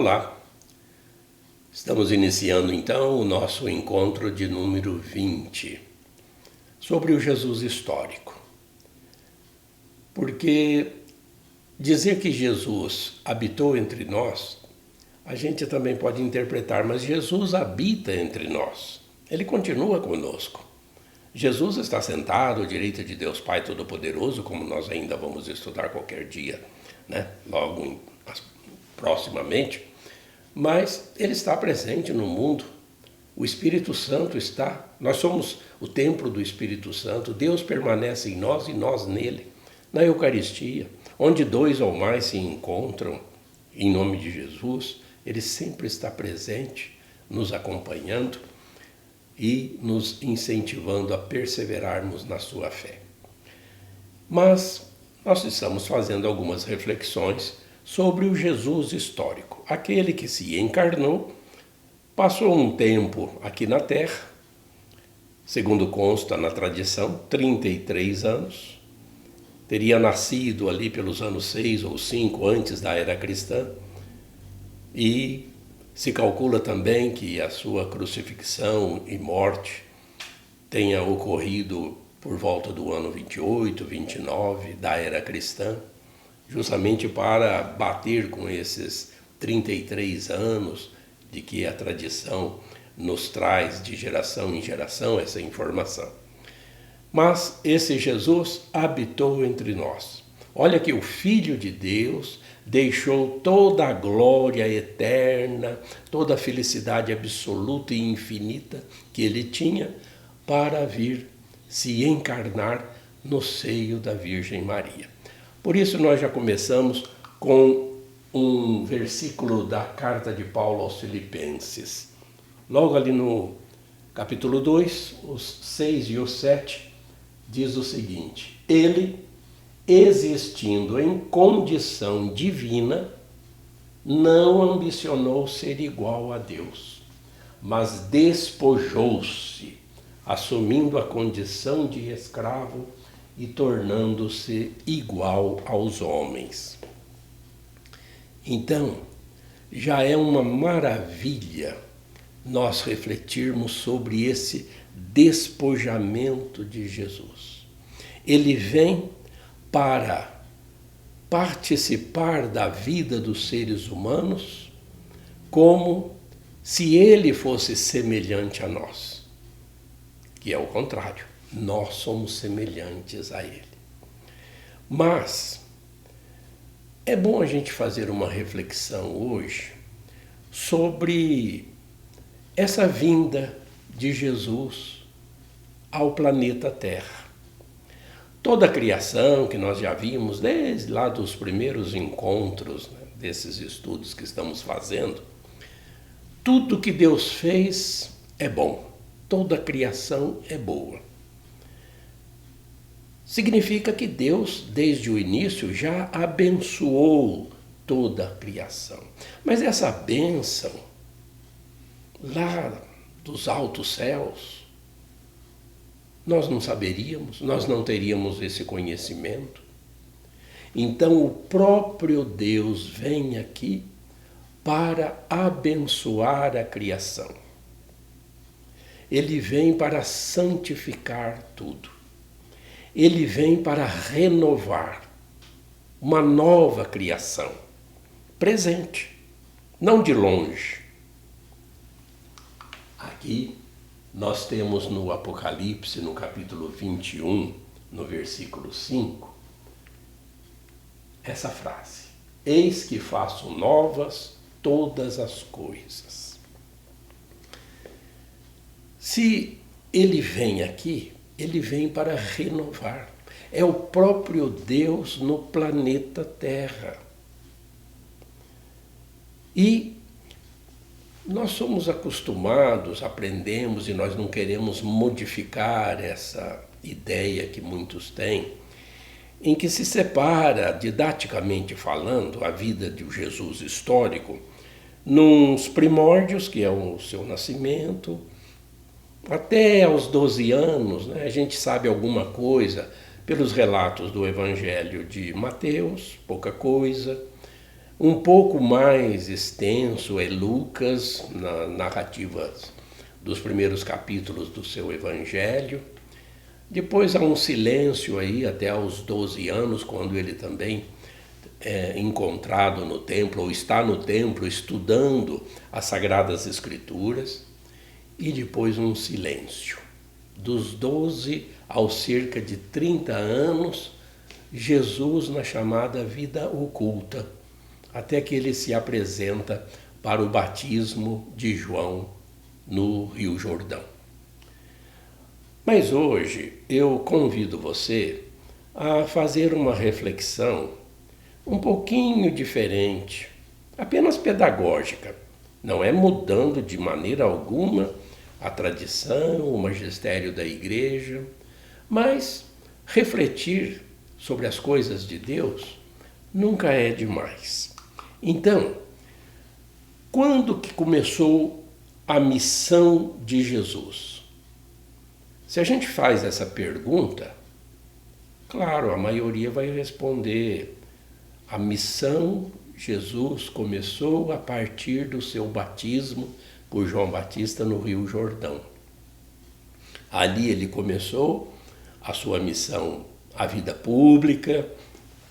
Olá, estamos iniciando então o nosso encontro de número 20 sobre o Jesus histórico. Porque dizer que Jesus habitou entre nós, a gente também pode interpretar, mas Jesus habita entre nós, ele continua conosco. Jesus está sentado à direita de Deus Pai Todo-Poderoso, como nós ainda vamos estudar qualquer dia, logo proximamente, mas ele está presente no mundo. O Espírito Santo está, nós somos o templo do Espírito Santo, Deus permanece em nós e nós nele. Na Eucaristia, onde dois ou mais se encontram em nome de Jesus, ele sempre está presente, nos acompanhando e nos incentivando a perseverarmos na sua fé. Mas nós estamos fazendo algumas reflexões sobre o Jesus histórico, aquele que se encarnou, passou um tempo aqui na Terra, segundo consta na tradição, 33 anos, teria nascido ali pelos anos 6 ou 5 antes da era cristã, e se calcula também que a sua crucifixão e morte tenha ocorrido por volta do ano 28, 29 da era cristã, justamente para bater com esses 33 anos de que a tradição nos traz de geração em geração essa informação. Mas esse Jesus habitou entre nós. Olha que o Filho de Deus deixou toda a glória eterna, toda a felicidade absoluta e infinita que ele tinha para vir se encarnar no seio da Virgem Maria. Por isso nós já começamos com um versículo da carta de Paulo aos Filipenses. Logo ali no capítulo 2, os 6 e os 7, diz o seguinte: ele, existindo em condição divina, não ambicionou ser igual a Deus, mas despojou-se, assumindo a condição de escravo e tornando-se igual aos homens. Então, já é uma maravilha nós refletirmos sobre esse despojamento de Jesus. Ele vem para participar da vida dos seres humanos como se ele fosse semelhante a nós, que é o contrário, nós somos semelhantes a ele. Mas é bom a gente fazer uma reflexão hoje sobre essa vinda de Jesus ao planeta Terra. Toda a criação que nós já vimos desde lá dos primeiros encontros, desses estudos que estamos fazendo, tudo que Deus fez é bom, toda a criação é boa. Significa que Deus, desde o início, já abençoou toda a criação. Mas essa bênção, lá dos altos céus, nós não saberíamos, nós não teríamos esse conhecimento. Então o próprio Deus vem aqui para abençoar a criação. Ele vem para santificar tudo. Ele vem para renovar uma nova criação, presente, não de longe. Aqui nós temos no Apocalipse, no capítulo 21, no versículo 5, essa frase: eis que faço novas todas as coisas. Se ele vem aqui, ele vem para renovar. É o próprio Deus no planeta Terra. E nós somos acostumados, aprendemos, e nós não queremos modificar essa ideia que muitos têm, em que se separa, didaticamente falando, a vida de Jesus histórico nos primórdios, que é o seu nascimento, até aos 12 anos, a gente sabe alguma coisa pelos relatos do Evangelho de Mateus, pouca coisa, Um pouco mais extenso é Lucas, na narrativa dos primeiros capítulos do seu evangelho. Depois há um silêncio aí até aos 12 anos, quando ele também é encontrado no templo, ou está no templo estudando as Sagradas Escrituras. E depois um silêncio. Dos 12 aos cerca de 30 anos, Jesus na chamada vida oculta, até que ele se apresenta para o batismo de João no Rio Jordão. Mas hoje eu convido você a fazer uma reflexão um pouquinho diferente, apenas pedagógica. Não é mudando de maneira alguma a tradição, o magistério da igreja, mas refletir sobre as coisas de Deus nunca é demais. Então, quando que começou a missão de Jesus? Se a gente faz essa pergunta, claro, a maioria vai responder: a missão Jesus começou a partir do seu batismo por João Batista no Rio Jordão. Ali ele começou a sua missão, a vida pública,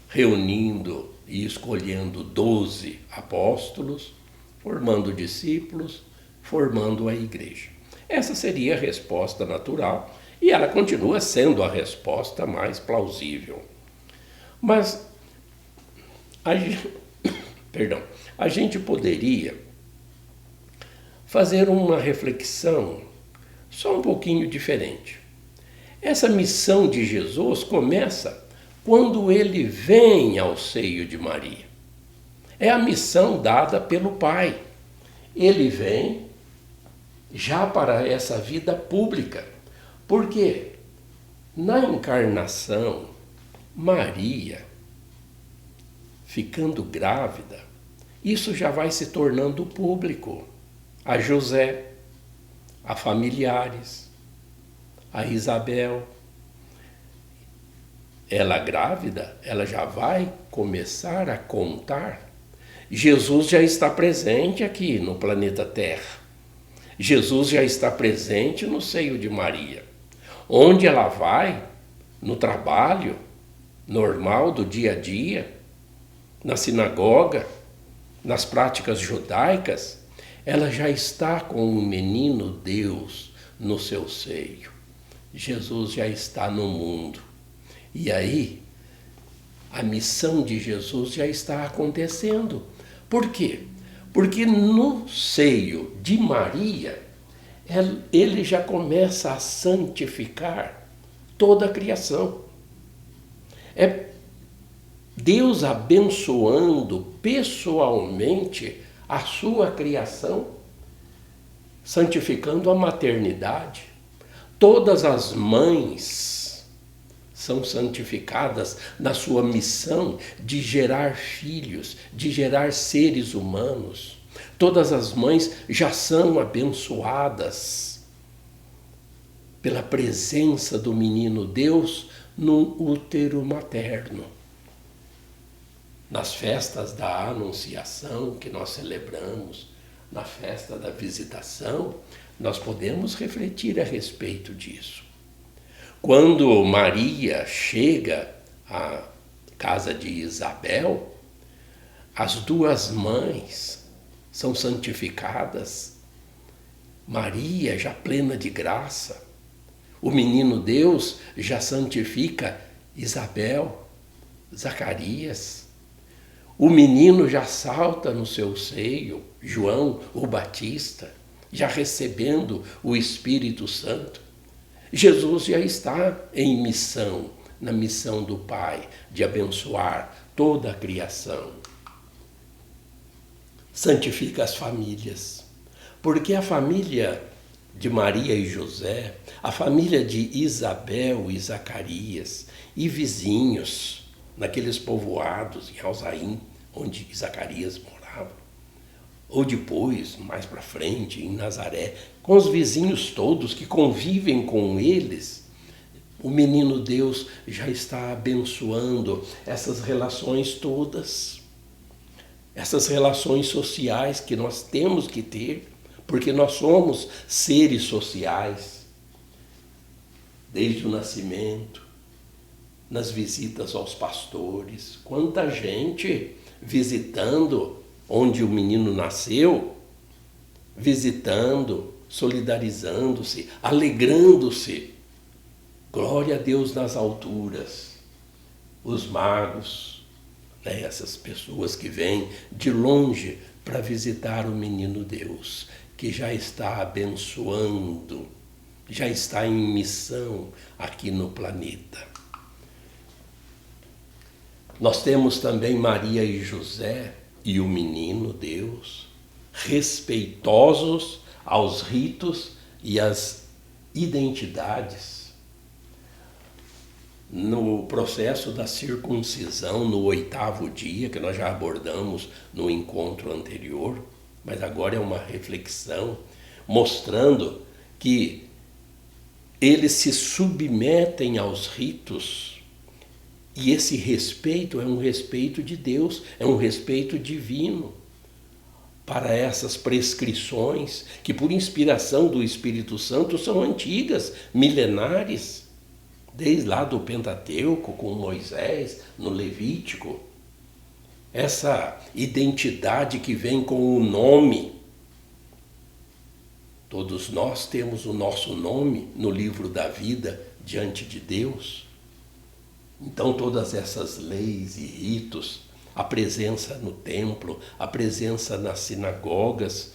reunindo e escolhendo 12 apóstolos, formando discípulos, formando a igreja. Essa seria a resposta natural e ela continua sendo a resposta mais plausível. Mas a gente poderia fazer uma reflexão só um pouquinho diferente. Essa missão de Jesus começa quando ele vem ao seio de Maria. É a missão dada pelo Pai. Ele vem já para essa vida pública. Porque na encarnação, Maria, ficando grávida, isso já vai se tornando público. A José, a familiares, a Isabel. Ela grávida, ela já vai começar a contar. Jesus já está presente aqui no planeta Terra. Jesus já está presente no seio de Maria. Onde ela vai, no trabalho normal do dia a dia, na sinagoga, nas práticas judaicas, ela já está com o menino Deus no seu seio. Jesus já está no mundo. E aí, a missão de Jesus já está acontecendo. Por quê? Porque no seio de Maria, ele já começa a santificar toda a criação. É Deus abençoando pessoalmente a sua criação, santificando a maternidade. Todas as mães são santificadas na sua missão de gerar filhos, de gerar seres humanos. Todas as mães já são abençoadas pela presença do menino Deus no útero materno. Nas festas da Anunciação que nós celebramos, na festa da Visitação, nós podemos refletir a respeito disso. Quando Maria chega à casa de Isabel, as duas mães são santificadas. Maria já plena de graça. O menino Deus já santifica Isabel, Zacarias. O menino já salta no seu seio, João o Batista, já recebendo o Espírito Santo. Jesus já está em missão, na missão do Pai, de abençoar toda a criação. Santifica as famílias, porque a família de Maria e José, a família de Isabel e Zacarias e vizinhos, naqueles povoados em Alzaim, onde Zacarias morava, ou depois, mais para frente, em Nazaré, com os vizinhos todos que convivem com eles, o menino Deus já está abençoando essas relações todas. essas relações sociais que nós temos que ter, porque nós somos seres sociais, desde o nascimento, nas visitas aos pastores. Quanta gente visitando onde o menino nasceu, visitando, solidarizando-se, alegrando-se. Glória a Deus nas alturas. Os magos, né, essas pessoas que vêm de longe para visitar o menino Deus, que já está abençoando, já está em missão aqui no planeta. Nós temos também Maria e José e o menino Deus, respeitosos aos ritos e às identidades. No processo da circuncisão, no 8º dia, que nós já abordamos no encontro anterior, mas agora é uma reflexão, mostrando que eles se submetem aos ritos. E esse respeito é um respeito de Deus, é um respeito divino para essas prescrições que, por inspiração do Espírito Santo, são antigas, milenares, desde lá do Pentateuco, com Moisés, no Levítico. Essa identidade que vem com o nome. Todos nós temos o nosso nome no livro da vida diante de Deus. Então todas essas leis e ritos, a presença no templo, a presença nas sinagogas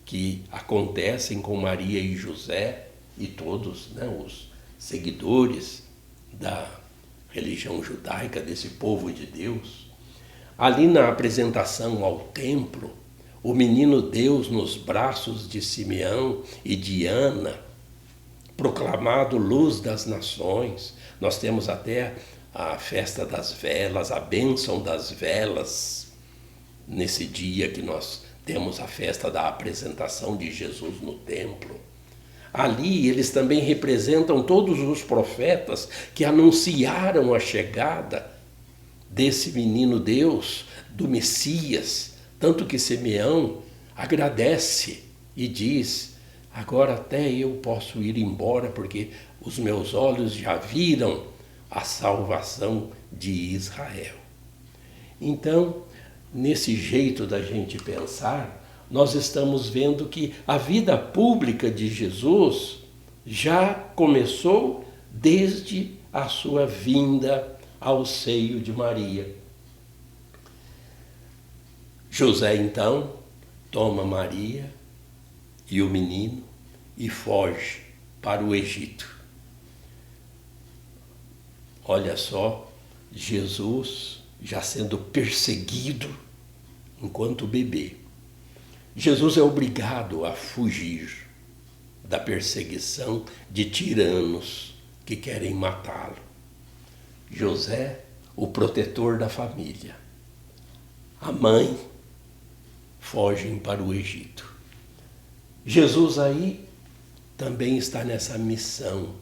que acontecem com Maria e José e todos, né, os seguidores da religião judaica, desse povo de Deus. Ali na apresentação ao templo, o menino Deus nos braços de Simeão e de Ana, proclamado luz das nações. Nós temos até a festa das velas, a bênção das velas, nesse dia que nós temos a festa da apresentação de Jesus no templo. Ali eles também representam todos os profetas que anunciaram a chegada desse menino Deus, do Messias, tanto que Simeão agradece e diz: agora até eu posso ir embora, porque os meus olhos já viram a salvação de Israel. Então, nesse jeito da gente pensar, nós estamos vendo que a vida pública de Jesus já começou desde a sua vinda ao seio de Maria. José, então, toma Maria e o menino e foge para o Egito. Olha só, Jesus já sendo perseguido enquanto bebê. Jesus é obrigado a fugir da perseguição de tiranos que querem matá-lo. José, o protetor da família. A mãe fogem para o Egito. Jesus aí também está nessa missão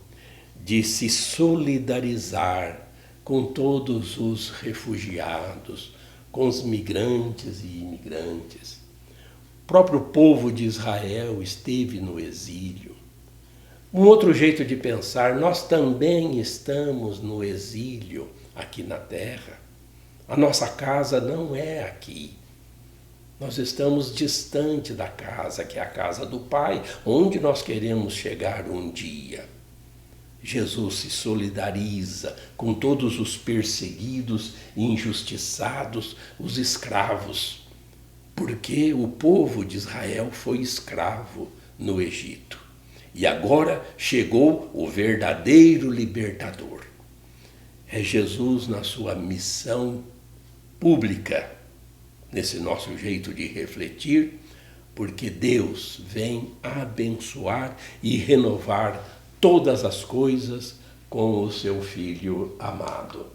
de se solidarizar com todos os refugiados, com os migrantes e imigrantes. O próprio povo de Israel esteve no exílio. Um outro jeito de pensar, nós também estamos no exílio aqui na terra. A nossa casa não é aqui. Nós estamos distante da casa, que é a casa do Pai, onde nós queremos chegar um dia. Jesus se solidariza com todos os perseguidos e injustiçados, os escravos, porque o povo de Israel foi escravo no Egito. E agora chegou o verdadeiro libertador. É Jesus na sua missão pública, nesse nosso jeito de refletir, porque Deus vem abençoar e renovar todas as coisas com o seu Filho amado.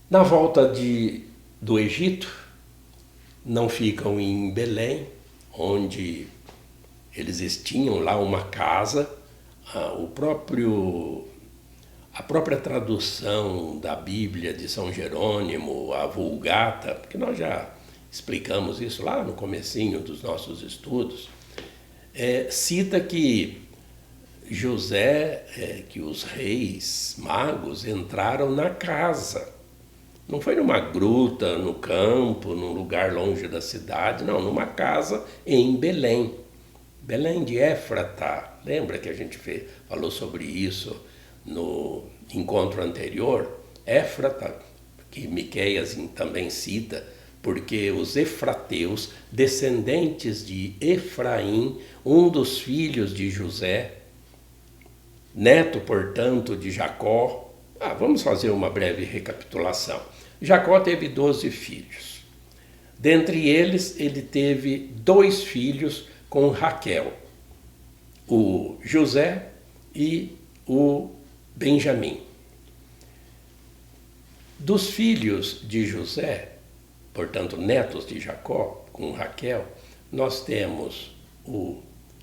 Na volta do Egito, não ficam em Belém, onde eles tinham lá uma casa, o próprio A própria tradução da Bíblia de São Jerônimo, a Vulgata, que nós já explicamos isso lá no comecinho dos nossos estudos, cita que que os reis magos entraram na casa. Não foi numa gruta, no campo, num lugar longe da cidade, não, numa casa em Belém. Belém de Éfrata. Lembra que a gente falou sobre isso no encontro anterior? Éfrata, que Miqueias também cita, porque os efrateus, descendentes de Efraim, um dos filhos de José, neto, portanto, de Jacó. Vamos fazer uma breve recapitulação. Jacó teve 12 filhos. Dentre eles, ele teve 2 filhos com Raquel, o José e o Benjamim. Dos filhos de José, portanto, netos de Jacó, com Raquel, nós temos o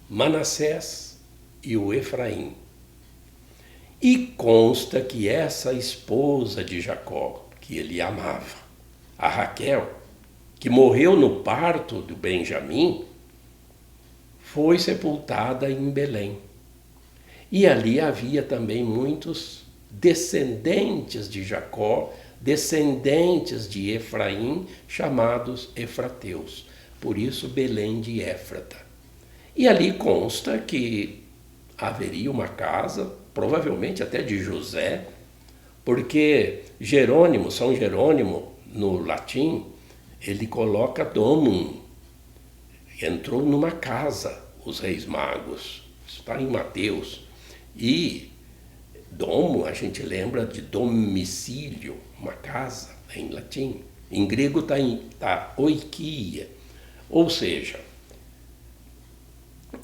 Manassés e o Efraim. E consta que essa esposa de Jacó, que ele amava, a Raquel, que morreu no parto do Benjamim, foi sepultada em Belém. E ali havia também muitos descendentes de Jacó, descendentes de Efraim, chamados efrateus. Por isso, Belém de Éfrata. E ali consta que haveria uma casa, provavelmente até de José, porque Jerônimo, São Jerônimo, no latim, ele coloca domum. Entrou numa casa, os reis magos. Isso está em Mateus. E domo, a gente lembra de domicílio, uma casa, em latim. Em grego está oikia. Ou seja,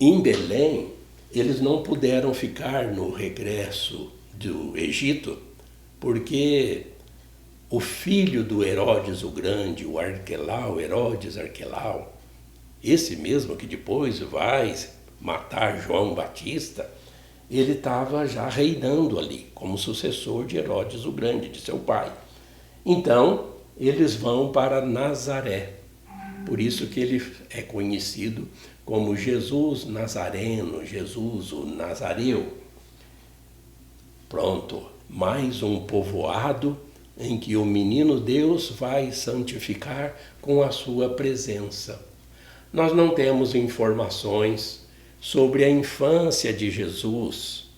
em Belém, eles não puderam ficar no regresso do Egito, porque o filho do Herodes o Grande, o Arquelau, Herodes Arquelau, esse mesmo que depois vai matar João Batista, ele estava já reinando ali, como sucessor de Herodes o Grande, de seu pai. Então, eles vão para Nazaré. Por isso que ele é conhecido como Jesus Nazareno, Jesus o Nazareu. Pronto, mais um povoado em que o menino Deus vai santificar com a sua presença. Nós não temos informações sobre a infância de Jesus,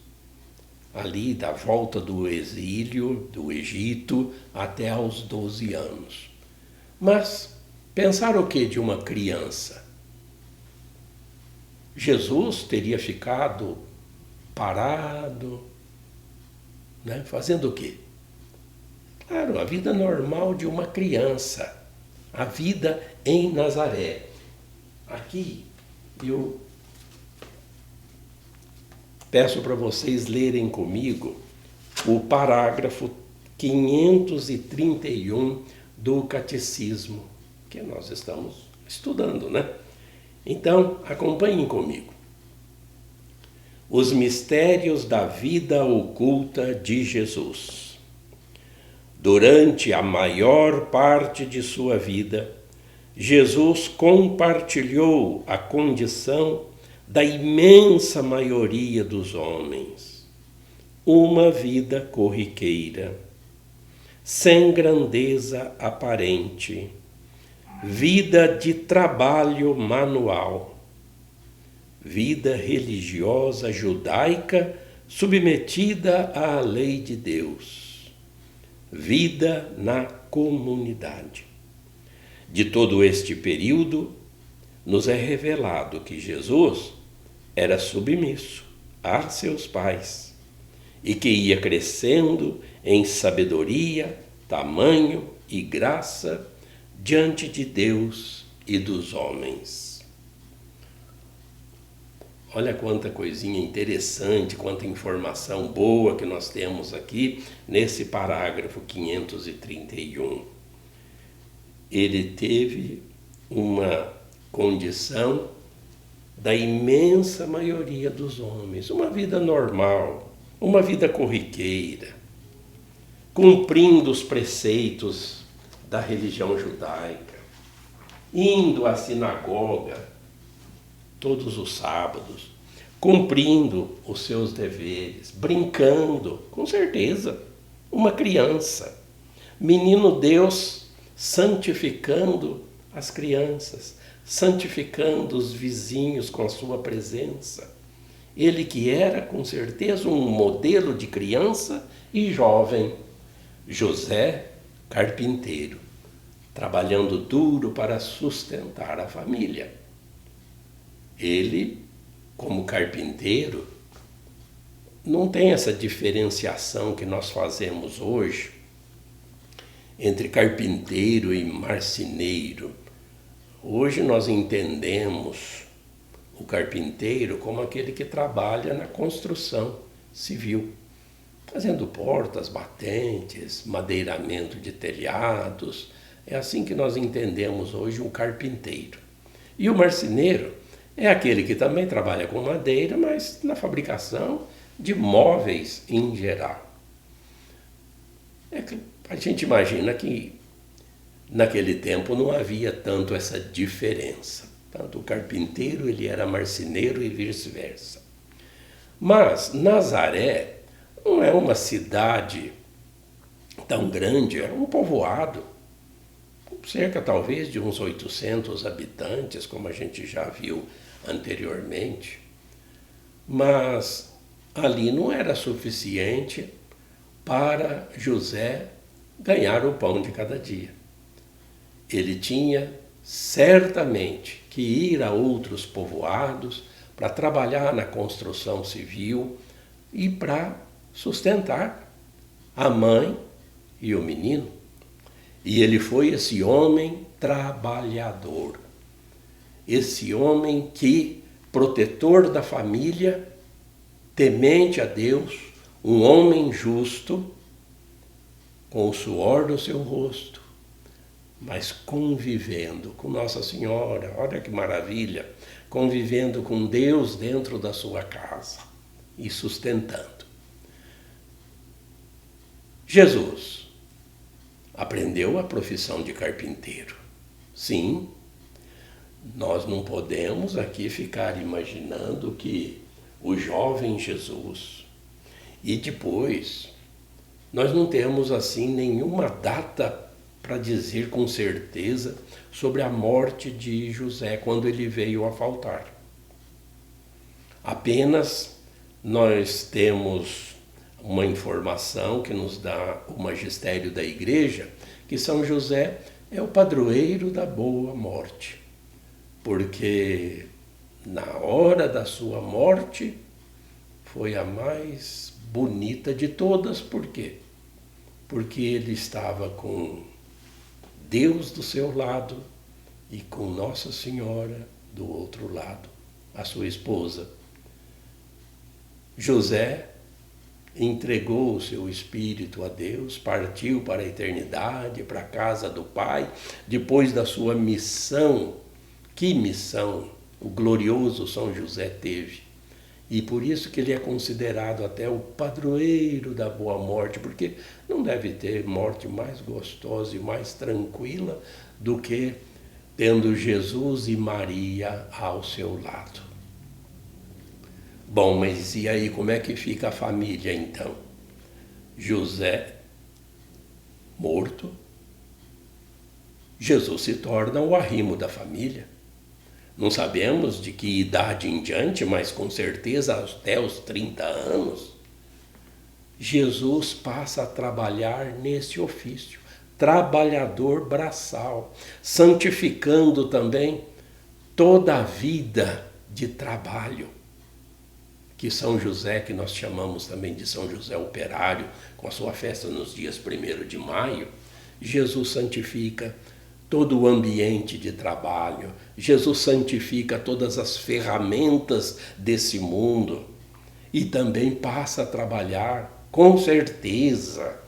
ali da volta do exílio, do Egito, até aos 12 anos. Mas pensar o que de uma criança? Jesus teria ficado parado, né? Fazendo o quê? Claro, a vida normal de uma criança, a vida em Nazaré. Aqui eu peço para vocês lerem comigo o parágrafo 531 do Catecismo, que nós estamos estudando, né? Então, acompanhem comigo. Os mistérios da vida oculta de Jesus. Durante a maior parte de sua vida, Jesus compartilhou a condição da imensa maioria dos homens. Uma vida corriqueira, sem grandeza aparente, vida de trabalho manual, vida religiosa judaica submetida à lei de Deus, vida na comunidade. De todo este período, nos é revelado que Jesus era submisso a seus pais e que ia crescendo em sabedoria, tamanho e graça diante de Deus e dos homens. Olha quanta coisinha interessante, quanta informação boa que nós temos aqui nesse parágrafo 531. Ele teve uma condição da imensa maioria dos homens, uma vida normal, uma vida corriqueira, cumprindo os preceitos da religião judaica, indo à sinagoga todos os sábados, cumprindo os seus deveres, brincando, com certeza, uma criança. Menino Deus santificando as crianças, santificando os vizinhos com a sua presença. Ele que era, com certeza, um modelo de criança e jovem. José, carpinteiro, trabalhando duro para sustentar a família. Ele, como carpinteiro, não tem essa diferenciação que nós fazemos hoje entre carpinteiro e marceneiro. Hoje nós entendemos o carpinteiro como aquele que trabalha na construção civil, fazendo portas, batentes, madeiramento de telhados. É assim que nós entendemos hoje um carpinteiro. E o marceneiro é aquele que também trabalha com madeira, mas na fabricação de móveis em geral. A gente imagina que naquele tempo não havia tanto essa diferença. Tanto o carpinteiro ele era marceneiro e vice-versa. Mas Nazaré não é uma cidade tão grande, era um povoado, cerca talvez de uns 800 habitantes, como a gente já viu anteriormente. Mas ali não era suficiente para José ganhar o pão de cada dia. Ele tinha certamente que ir a outros povoados para trabalhar na construção civil e para sustentar a mãe e o menino. E ele foi esse homem trabalhador, esse homem que, protetor da família, temente a Deus, um homem justo, com o suor do seu rosto, mas convivendo com Nossa Senhora, olha que maravilha, convivendo com Deus dentro da sua casa e sustentando. Jesus aprendeu a profissão de carpinteiro. Sim, nós não podemos aqui ficar imaginando que o jovem Jesus e depois nós não temos assim nenhuma data para dizer com certeza sobre a morte de José quando ele veio a faltar. Apenas nós temos uma informação que nos dá o magistério da igreja, que São José é o padroeiro da boa morte, porque na hora da sua morte foi a mais bonita de todas. Por quê? Porque ele estava com Deus do seu lado e com Nossa Senhora do outro lado, a sua esposa. José entregou o seu espírito a Deus, partiu para a eternidade, para a casa do Pai, depois da sua missão. Que missão o glorioso São José teve! E por isso que ele é considerado até o padroeiro da boa morte, porque não deve ter morte mais gostosa e mais tranquila do que tendo Jesus e Maria ao seu lado. Bom, mas e aí, como é que fica a família então? José morto, Jesus se torna o arrimo da família. Não sabemos de que idade em diante, mas com certeza até os 30 anos, Jesus passa a trabalhar nesse ofício, trabalhador braçal, santificando também toda a vida de trabalho. Que São José, que nós chamamos também de São José Operário, com a sua festa nos dias 1º de maio, Jesus santifica todo o ambiente de trabalho. Jesus santifica todas as ferramentas desse mundo e também passa a trabalhar, com certeza,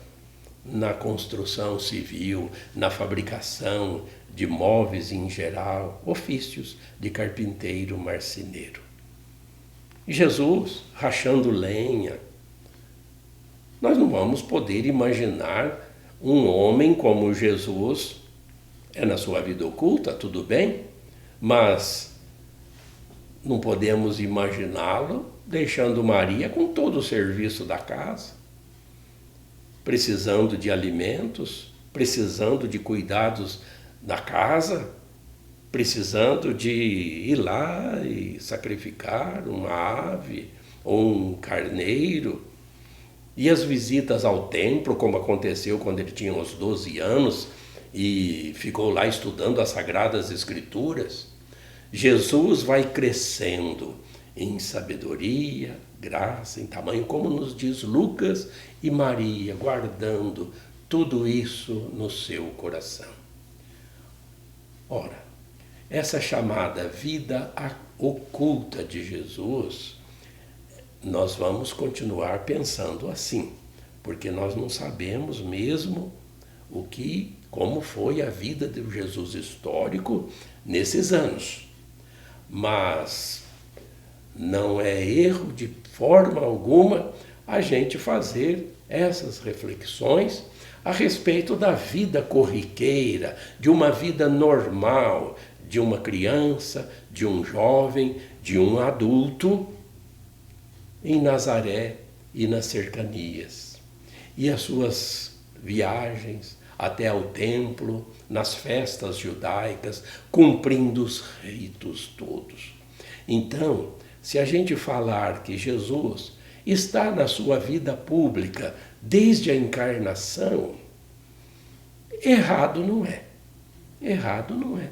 na construção civil, na fabricação de móveis em geral, ofícios de carpinteiro, marceneiro. Jesus rachando lenha, Nós não vamos poder imaginar um homem como Jesus, na sua vida oculta, tudo bem, mas não podemos imaginá-lo deixando Maria com todo o serviço da casa, precisando de alimentos, precisando de cuidados da casa, precisando de ir lá e sacrificar uma ave ou um carneiro. E as visitas ao templo, como aconteceu quando ele tinha uns 12 anos e ficou lá estudando as Sagradas Escrituras. Jesus vai crescendo em sabedoria, graça, em tamanho, como nos diz Lucas, e Maria, guardando tudo isso no seu coração. Ora, essa chamada vida oculta de Jesus, nós vamos continuar pensando assim, porque nós não sabemos mesmo como foi a vida do Jesus histórico nesses anos. Mas não é erro de forma alguma a gente fazer essas reflexões a respeito da vida corriqueira, de uma vida normal, de uma criança, de um jovem, de um adulto em Nazaré e nas cercanias. E as suas viagens até ao templo, nas festas judaicas, cumprindo os ritos todos. Então, se a gente falar que Jesus está na sua vida pública desde a encarnação, errado não é. Errado não é.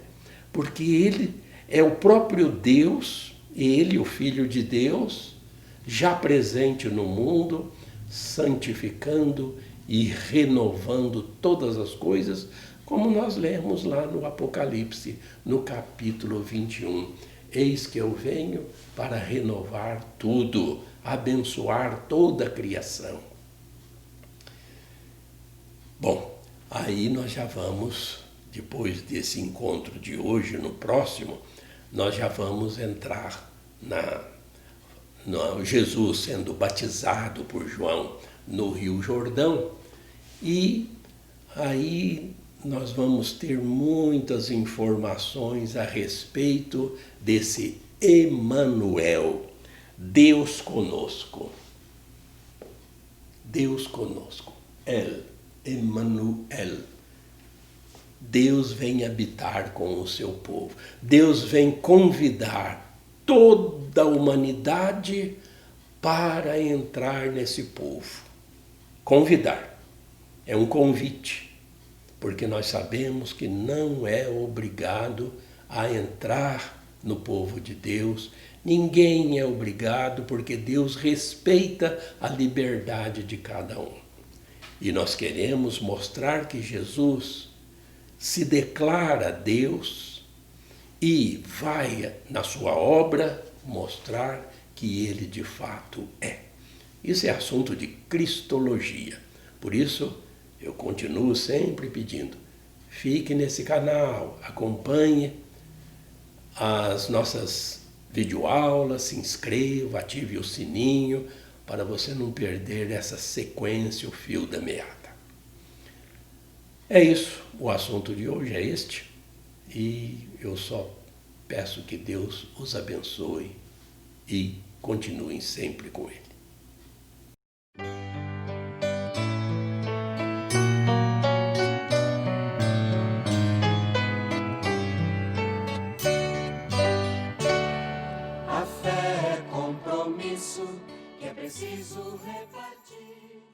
Porque ele é o próprio Deus, ele, o Filho de Deus, já presente no mundo, santificando e renovando todas as coisas, como nós lemos lá no Apocalipse, no capítulo 21. Eis que eu venho para renovar tudo, abençoar toda a criação. Bom, aí nós já vamos, depois desse encontro de hoje, no próximo, nós já vamos entrar no Jesus sendo batizado por João no Rio Jordão, e aí nós vamos ter muitas informações a respeito desse Emanuel, Deus conosco. Deus conosco. Emanuel. Deus vem habitar com o seu povo. Deus vem convidar toda a humanidade para entrar nesse povo. Convidar. É um convite, porque nós sabemos que não é obrigado a entrar no povo de Deus. Ninguém é obrigado, porque Deus respeita a liberdade de cada um. E nós queremos mostrar que Jesus se declara Deus e vai, na sua obra, mostrar que ele de fato é. Isso é assunto de cristologia. Por isso, eu continuo sempre pedindo, fique nesse canal, acompanhe as nossas videoaulas, se inscreva, ative o sininho, para você não perder essa sequência, o fio da meada. É isso, o assunto de hoje é este, e eu só peço que Deus os abençoe e continuem sempre com ele.